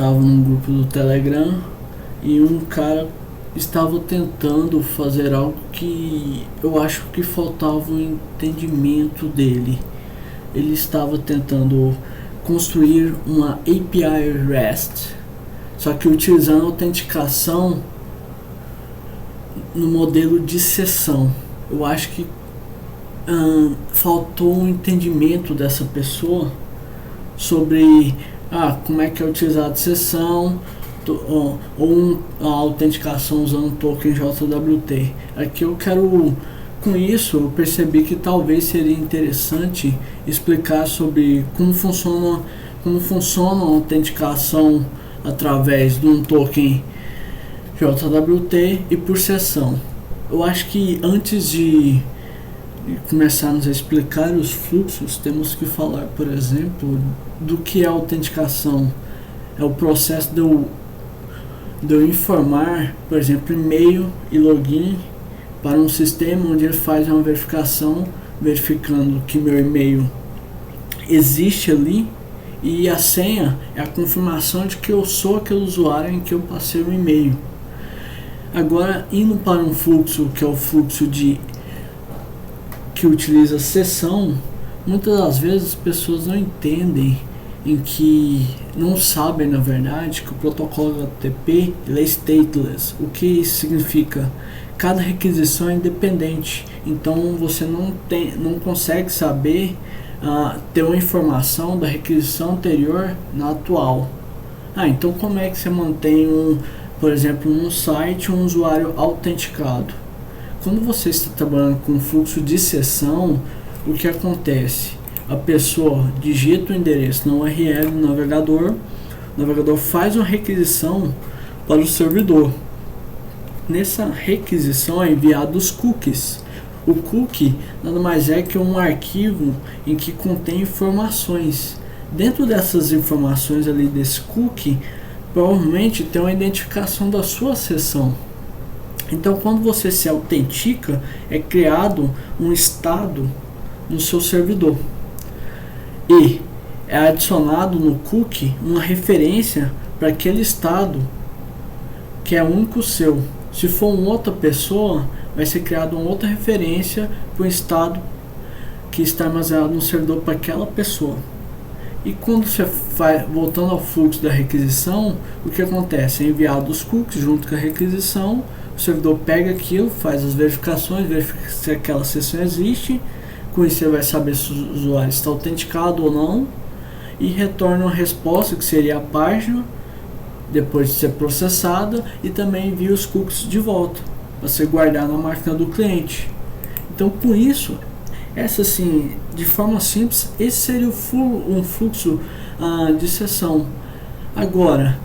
estava num grupo do Telegram e um cara estava tentando fazer algo que eu acho que faltava o entendimento dele. Ele estava tentando construir uma API REST, só que utilizando autenticação no modelo de sessão. Eu acho que faltou um entendimento dessa pessoa sobre como é que é utilizado sessão ou a autenticação usando um token JWT. Aqui com isso eu percebi que talvez seria interessante explicar sobre como funciona a autenticação através de um token JWT e por sessão. Eu acho que antes de começarmos a explicar os fluxos, temos que falar, por exemplo, do que é a autenticação. É o processo de eu informar, por exemplo, e-mail e login para um sistema onde ele faz uma verificação, verificando que meu e-mail existe ali, e a senha é a confirmação de que eu sou aquele usuário em que eu passei o e-mail. Agora, indo para um fluxo que é o fluxo que utiliza sessão, muitas das vezes as pessoas não entendem, não sabem na verdade que o protocolo HTTP ele é stateless. O que isso significa? Cada requisição é independente, então você não consegue saber ter uma informação da requisição anterior na atual. Então como é que você mantém por exemplo, num site um usuário autenticado? Quando você está trabalhando com fluxo de sessão, o que acontece? A pessoa digita o endereço na URL do navegador, o navegador faz uma requisição para o servidor. Nessa requisição é enviado os cookies. O cookie nada mais é que um arquivo em que contém informações. Dentro dessas informações ali desse cookie, provavelmente tem uma identificação da sua sessão. Então, quando você se autentica, é criado um estado no seu servidor e é adicionado no cookie uma referência para aquele estado que é único seu. Se for uma outra pessoa, vai ser criada uma outra referência para o estado que está armazenado no servidor para aquela pessoa. E quando você vai voltando ao fluxo da requisição, o que acontece? É enviado os cookies junto com a requisição. O servidor pega aquilo, faz as verificações, verifica se aquela sessão existe. Com isso você vai saber se o usuário está autenticado ou não, e retorna uma resposta que seria a página depois de ser processada, e também envia os cookies de volta para ser guardado na máquina do cliente. Então, com isso, de forma simples, esse seria um fluxo de sessão. Agora,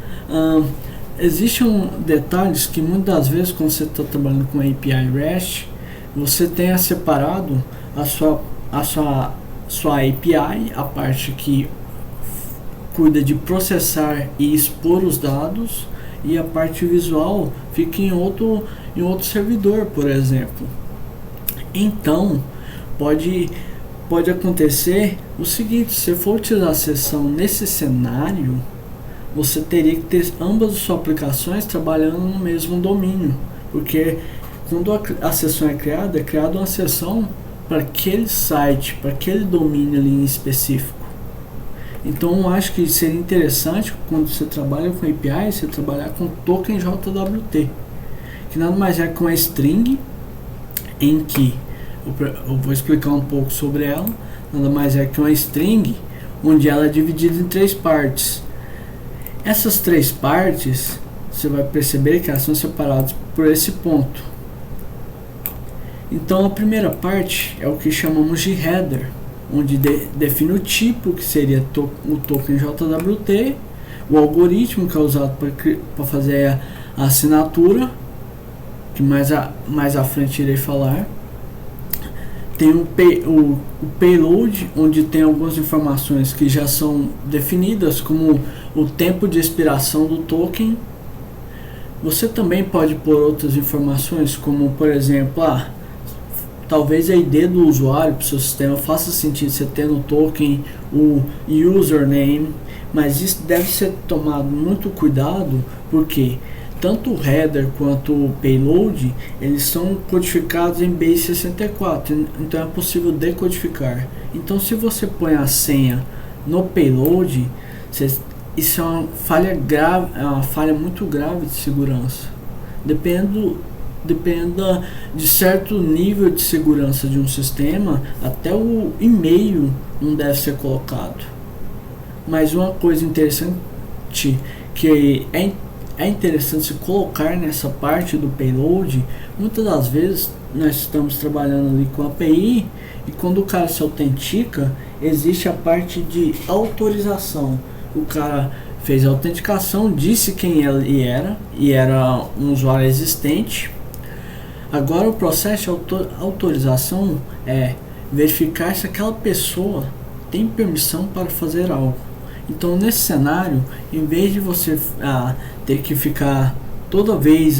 existem detalhes que muitas vezes, quando você está trabalhando com API REST, você tenha separado a sua API, a parte que cuida de processar e expor os dados, e a parte visual fica em outro servidor, por exemplo. Então, pode acontecer o seguinte: se você for utilizar a sessão nesse cenário, você teria que ter ambas as suas aplicações trabalhando no mesmo domínio, porque quando a sessão é criada uma sessão para aquele site, para aquele domínio ali em específico. Então eu acho que seria interessante, quando você trabalha com API, você trabalhar com token JWT, que nada mais é que uma string em que eu vou explicar um pouco sobre ela. Nada mais é que uma string onde ela é dividida em 3 partes. Essas 3 partes, você vai perceber que elas são separadas por esse ponto. Então a primeira parte é o que chamamos de header, onde define o tipo, que seria o token JWT, o algoritmo que é usado para fazer a assinatura, que mais à frente irei falar. Tem o payload, onde tem algumas informações que já são definidas, como o tempo de expiração do token. Você também pode pôr outras informações, como por exemplo, talvez a ID do usuário para o seu sistema faça sentido você ter no token o username, Mas isso deve ser tomado muito cuidado, porque tanto o header quanto o payload, eles são codificados em base 64, então é possível decodificar. Então se você põe a senha no payload, isso é uma falha grave, é uma falha muito grave de segurança. Dependa de certo nível de segurança de um sistema, até o e-mail não deve ser colocado. Mas uma coisa interessante que é interessante se colocar nessa parte do payload, muitas das vezes nós estamos trabalhando ali com a API, e quando o cara se autentica, existe a parte de autorização. O cara fez a autenticação, disse quem ele era, e era um usuário existente. Agora o processo de autorização é verificar se aquela pessoa tem permissão para fazer algo. Então nesse cenário, em vez de você ter que ficar toda vez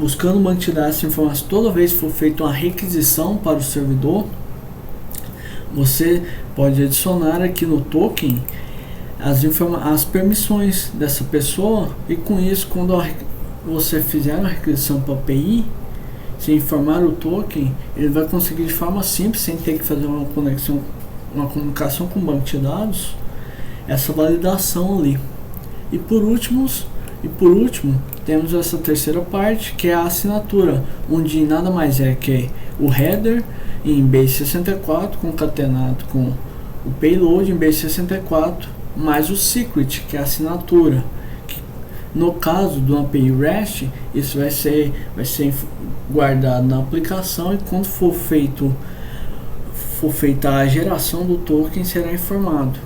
buscando manter essa informação, toda vez que for feita uma requisição para o servidor, você pode adicionar aqui no token as permissões dessa pessoa, e com isso, quando você fizer uma requisição para a API, se informar o token, ele vai conseguir de forma simples, sem ter que fazer uma comunicação com o banco de dados, essa validação ali. E por último, temos essa terceira parte, que é a assinatura, onde nada mais é que o header em base 64 concatenado com o payload em base 64 mais o secret, que é a assinatura. No caso do API REST, isso vai ser guardado na aplicação, e quando for feita a geração do token, será informado.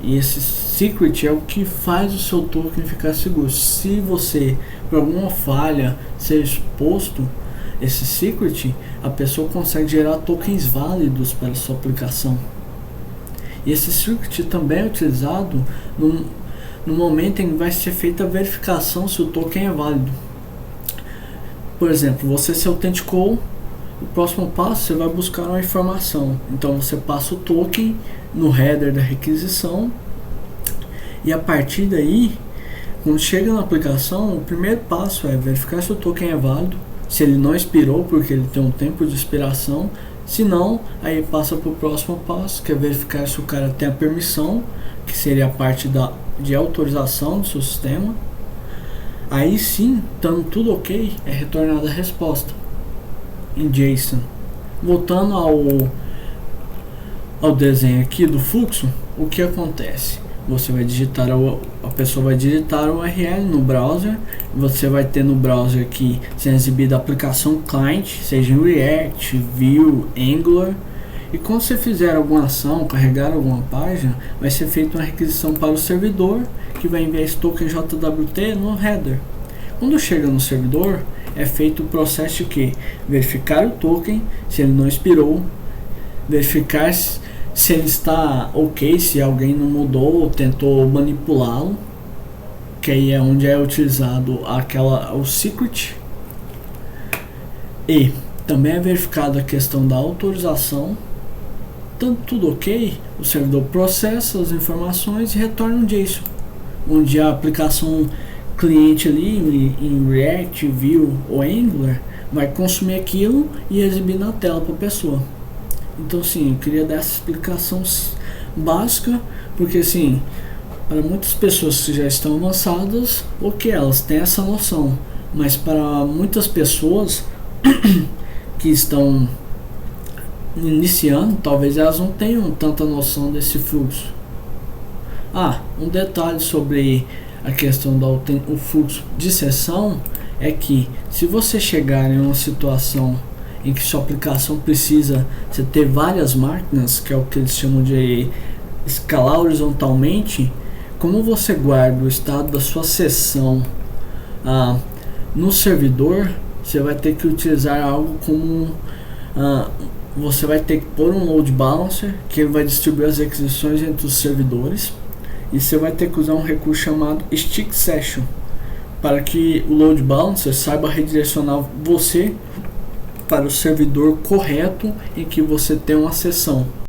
E esse secret é o que faz o seu token ficar seguro. Se você, por alguma falha, ser exposto esse secret, a pessoa consegue gerar tokens válidos para a sua aplicação. E esse secret também é utilizado no momento em que vai ser feita a verificação se o token é válido. Por exemplo, você se autenticou, o próximo passo você vai buscar uma informação. Então você passa o token no header da requisição, e a partir daí, quando chega na aplicação, o primeiro passo é verificar se o token é válido, se ele não expirou, porque ele tem um tempo de expiração. Se não, aí passa para o próximo passo, que é verificar se o cara tem a permissão, que seria a parte de autorização do seu sistema. Aí sim, estando tudo ok, é retornada a resposta em JSON. Voltando ao desenho aqui do fluxo, o que acontece? Você vai digitar, a pessoa vai digitar o URL no browser, você vai ter no browser aqui sendo exibida a aplicação client, seja em React, Vue, Angular, e quando você fizer alguma ação, carregar alguma página, vai ser feita uma requisição para o servidor, que vai enviar esse token JWT no header. Quando chega no servidor, é feito o processo de que? Verificar o token, se ele não expirou, verificar se ele está ok, se alguém não mudou ou tentou manipulá-lo, que aí é onde é utilizado o secret. E também é verificada a questão da autorização. Tanto tudo ok, o servidor processa as informações e retorna um JSON, onde a aplicação cliente ali em React, Vue ou Angular vai consumir aquilo e exibir na tela para a pessoa. Então sim, eu queria dar essa explicação básica, porque assim, para muitas pessoas que já estão avançadas, ok, elas têm essa noção, mas para muitas pessoas que estão iniciando, talvez elas não tenham tanta noção desse fluxo. Um detalhe sobre a questão do fluxo de sessão é que, se você chegar em uma situação em que sua aplicação precisa você ter várias máquinas, que é o que eles chamam de escalar horizontalmente, como você guarda o estado da sua sessão no servidor, você vai ter que utilizar algo como você vai ter que pôr um load balancer, que ele vai distribuir as requisições entre os servidores, e você vai ter que usar um recurso chamado stick session, para que o load balancer saiba redirecionar você para o servidor correto em que você tem uma sessão.